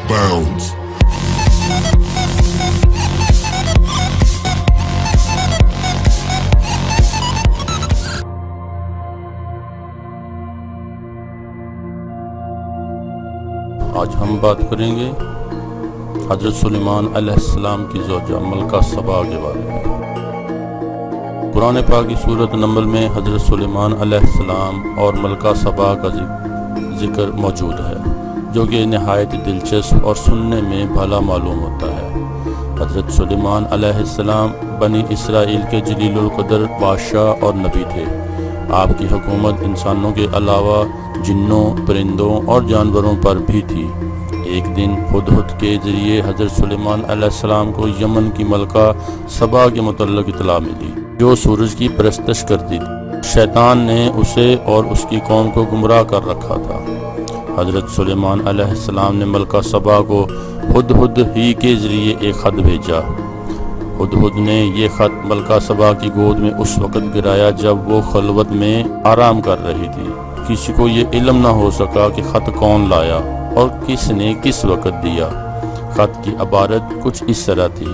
bounds. آج ہم بات کریں گے حضرت سلیمان علیہ السلام کی زوجہ ملکہ سبا کے بارے میں۔ قرآن پاک کی سورۃ نمل میں حضرت سلیمان علیہ السلام اور ملکہ سبا کا ذکر موجود ہے، جو کہ نہایت دلچسپ اور سننے میں بھلا معلوم ہوتا ہے۔ حضرت سلیمان علیہ السلام بنی اسرائیل کے جلیل القدر بادشاہ اور نبی تھے۔ آپ کی حکومت انسانوں کے علاوہ جنوں، پرندوں اور جانوروں پر بھی تھی۔ ایک دن ہدہد کے ذریعے حضرت سلیمان علیہ السلام کو یمن کی ملکہ سبا کے متعلق اطلاع ملی، جو سورج کی پرستش کرتی تھی۔ شیطان نے اسے اور اس کی قوم کو گمراہ کر رکھا تھا۔ حضرت سلیمان علیہ السلام نے ملکہ سبا کو ہدہد ہی کے ذریعے ایک خط بھیجا۔ ہدہد نے یہ خط ملکہ سبا کی گود میں اس وقت گرایا جب وہ خلوت میں آرام کر رہی تھی۔ کسی کو یہ علم نہ ہو سکا کہ خط کون لایا اور کس نے کس وقت دیا۔ خط کی عبارت کچھ اس طرح تھی: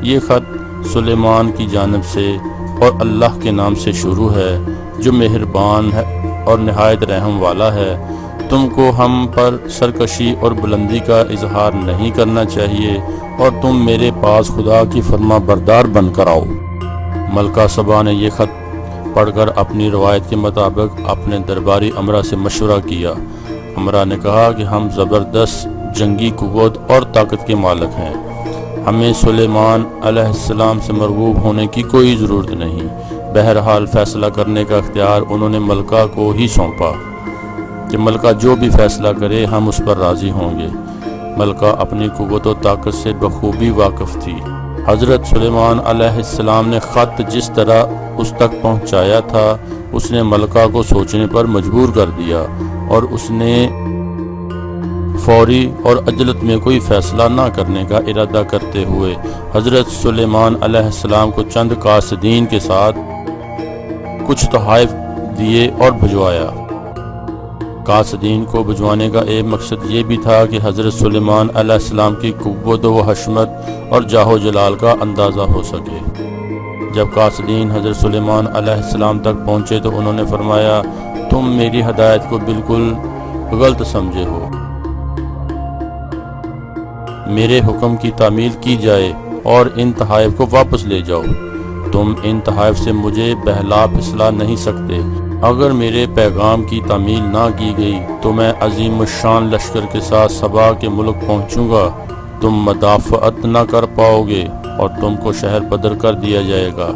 یہ خط سلیمان کی جانب سے اور اللہ کے نام سے شروع ہے، جو مہربان ہے اور نہایت رحم والا ہے۔ تم کو ہم پر سرکشی اور بلندی کا اظہار نہیں کرنا چاہیے، اور تم میرے پاس خدا کی فرما بردار بن کر آؤ۔ ملکہ سبا نے یہ خط پڑھ کر اپنی روایت کے مطابق اپنے درباری امرا سے مشورہ کیا۔ امرا نے کہا کہ ہم زبردست جنگی قوت اور طاقت کے مالک ہیں، ہمیں سلیمان علیہ السلام سے مرغوب ہونے کی کوئی ضرورت نہیں۔ بہرحال فیصلہ کرنے کا اختیار انہوں نے ملکہ کو ہی سونپا کہ ملکہ جو بھی فیصلہ کرے ہم اس پر راضی ہوں گے۔ ملکہ اپنی قوت و طاقت سے بخوبی واقف تھی۔ حضرت سلیمان علیہ السلام نے خط جس طرح اس تک پہنچایا تھا، اس نے ملکہ کو سوچنے پر مجبور کر دیا، اور اس نے فوری اور عجلت میں کوئی فیصلہ نہ کرنے کا ارادہ کرتے ہوئے حضرت سلیمان علیہ السلام کو چند قاصدین کے ساتھ کچھ تحائف دیے اور بھجوایا۔ قاصدین کو بھجوانے کا ایک مقصد یہ بھی تھا کہ حضرت سلیمان علیہ السلام کی قوت و حشمت اور جاہ و جلال کا اندازہ ہو سکے۔ جب قاصدین حضرت سلیمان علیہ السلام تک پہنچے تو انہوں نے فرمایا: تم میری ہدایت کو بالکل غلط سمجھے ہو، میرے حکم کی تعمیل کی جائے اور ان تحائف کو واپس لے جاؤ۔ تم ان تحائف سے مجھے بہلا پھسلا نہیں سکتے۔ اگر میرے پیغام کی تعمیل نہ کی گئی تو میں عظیم الشان لشکر کے ساتھ سبا کے ملک پہنچوں گا، تم مدافعت نہ کر پاؤ گے اور تم کو شہر بدر کر دیا جائے گا۔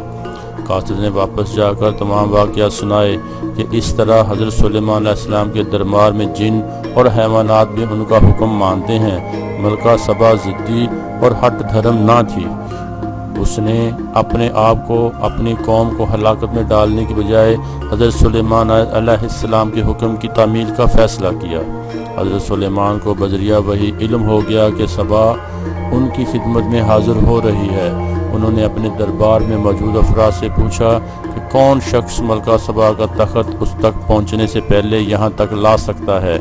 قاصد نے واپس جا کر تمام واقعات سنائے کہ اس طرح حضرت سلیمان علیہ السلام کے دربار میں جن اور حیوانات بھی ان کا حکم مانتے ہیں۔ ملکہ سبا ضدی اور ہٹ دھرم نہ تھی۔ اس نے اپنے آپ کو، اپنی قوم کو ہلاکت میں ڈالنے کی بجائے حضرت سلیمان علیہ السلام کے حکم کی تعمیل کا فیصلہ کیا۔ حضرت سلیمان کو بذریعہ وحی علم ہو گیا کہ سبا ان کی خدمت میں حاضر ہو رہی ہے۔ انہوں نے اپنے دربار میں موجود افراد سے پوچھا کہ کون شخص ملکہ سبا کا تخت اس تک پہنچنے سے پہلے یہاں تک لا سکتا ہے۔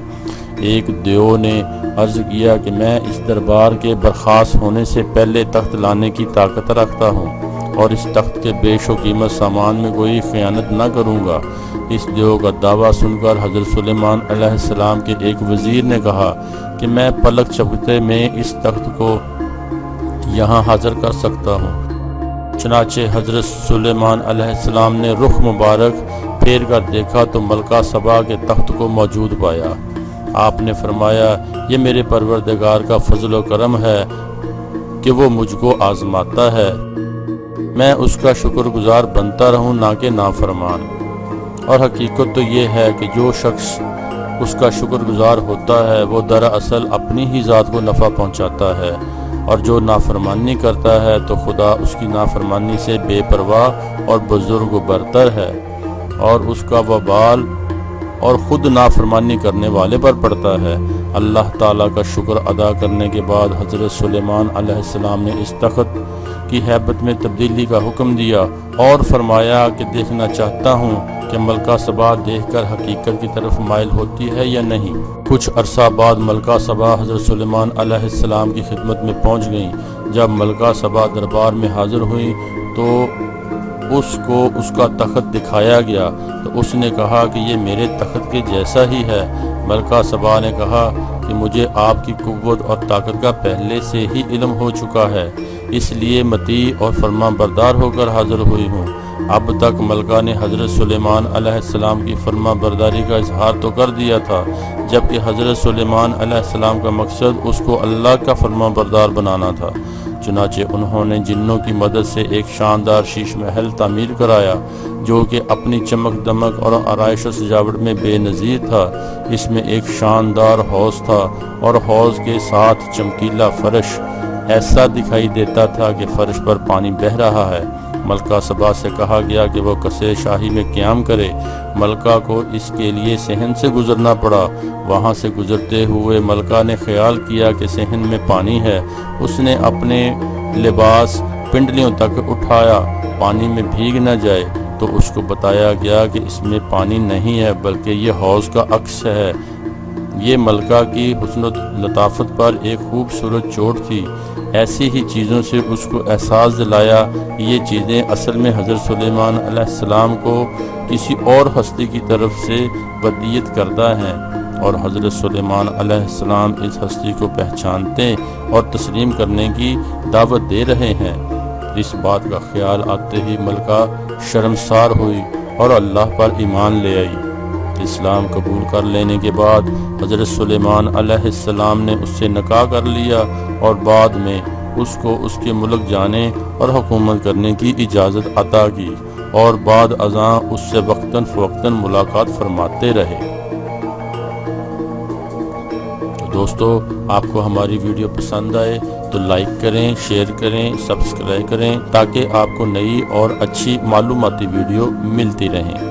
ایک دیو نے عرض کیا کہ میں اس دربار کے برخاست ہونے سے پہلے تخت لانے کی طاقت رکھتا ہوں، اور اس تخت کے بیش و قیمت سامان میں کوئی خیانت نہ کروں گا۔ اس دیو کا دعویٰ سن کر حضرت سلیمان علیہ السلام کے ایک وزیر نے کہا کہ میں پلک جھپکتے میں اس تخت کو یہاں حاضر کر سکتا ہوں۔ چنانچہ حضرت سلیمان علیہ السلام نے رخ مبارک پھیر کر دیکھا تو ملکہ سبا کے تخت کو موجود پایا۔ آپ نے فرمایا: یہ میرے پروردگار کا فضل و کرم ہے کہ وہ مجھ کو آزماتا ہے، میں اس کا شکر گزار بنتا رہوں نہ کہ نافرمان۔ اور حقیقت تو یہ ہے کہ جو شخص اس کا شکر گزار ہوتا ہے وہ دراصل اپنی ہی ذات کو نفع پہنچاتا ہے، اور جو نافرمانی کرتا ہے تو خدا اس کی نافرمانی سے بے پرواہ اور بزرگ و برتر ہے، اور اس کا وبال اور خود نافرمانی کرنے والے پر پڑتا ہے۔ اللہ تعالیٰ کا شکر ادا کرنے کے بعد حضرت سلیمان علیہ السلام نے اس تخت کی ہیبت میں تبدیلی کا حکم دیا اور فرمایا کہ دیکھنا چاہتا ہوں کہ ملکہ سبا دیکھ کر حقیقت کی طرف مائل ہوتی ہے یا نہیں۔ کچھ عرصہ بعد ملکہ سبا حضرت سلیمان علیہ السلام کی خدمت میں پہنچ گئیں۔ جب ملکہ سبا دربار میں حاضر ہوئیں تو اس کو اس کا تخت دکھایا گیا تو اس نے کہا کہ یہ میرے تخت کے جیسا ہی ہے۔ ملکہ سبا نے کہا کہ مجھے آپ کی قوت اور طاقت کا پہلے سے ہی علم ہو چکا ہے، اس لیے مطیع اور فرما بردار ہو کر حاضر ہوئی ہوں۔ اب تک ملکہ نے حضرت سلیمان علیہ السلام کی فرما برداری کا اظہار تو کر دیا تھا، جبکہ حضرت سلیمان علیہ السلام کا مقصد اس کو اللہ کا فرما بردار بنانا تھا۔ چنانچہ انہوں نے جنوں کی مدد سے ایک شاندار شیش محل تعمیر کرایا جو کہ اپنی چمک دمک اور آرائش و سجاوٹ میں بے نظیر تھا۔ اس میں ایک شاندار حوض تھا اور حوض کے ساتھ چمکیلا فرش، ایسا دکھائی دیتا تھا کہ فرش پر پانی بہہ رہا ہے۔ ملکہ سبا سے کہا گیا کہ وہ قصر شاہی میں قیام کرے۔ ملکہ کو اس کے لیے صحن سے گزرنا پڑا۔ وہاں سے گزرتے ہوئے ملکہ نے خیال کیا کہ صحن میں پانی ہے۔ اس نے اپنے لباس پنڈلیوں تک اٹھایا پانی میں بھیگ نہ جائے، تو اس کو بتایا گیا کہ اس میں پانی نہیں ہے بلکہ یہ حوض کا عکس ہے۔ یہ ملکہ کی حسن و لطافت پر ایک خوبصورت چوٹ تھی۔ ایسی ہی چیزوں سے اس کو احساس دلایا کہ یہ چیزیں اصل میں حضرت سلیمان علیہ السلام کو کسی اور ہستی کی طرف سے ودیت کردہ ہیں، اور حضرت سلیمان علیہ السلام اس ہستی کو پہچانتے اور تسلیم کرنے کی دعوت دے رہے ہیں۔ اس بات کا خیال آتے ہی ملکہ شرمسار ہوئی اور اللہ پر ایمان لے آئی۔ اسلام قبول کر لینے کے بعد حضرت سلیمان علیہ السلام نے اس سے نکاح کر لیا اور بعد میں اس کو اس کے ملک جانے اور حکومت کرنے کی اجازت عطا کی، اور بعد ازاں اس سے وقتاً فوقتاً ملاقات فرماتے رہے۔ تو دوستو، آپ کو ہماری ویڈیو پسند آئے تو لائک کریں، شیئر کریں، سبسکرائب کریں تاکہ آپ کو نئی اور اچھی معلوماتی ویڈیو ملتی رہیں۔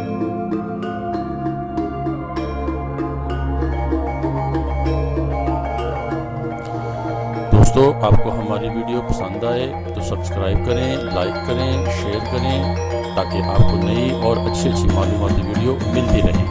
دوستو، آپ کو ہماری ویڈیو پسند آئے تو سبسکرائب کریں، لائک کریں، شیئر کریں تاکہ آپ کو نئی اور اچھی معلوماتی ویڈیو ملتی رہیں۔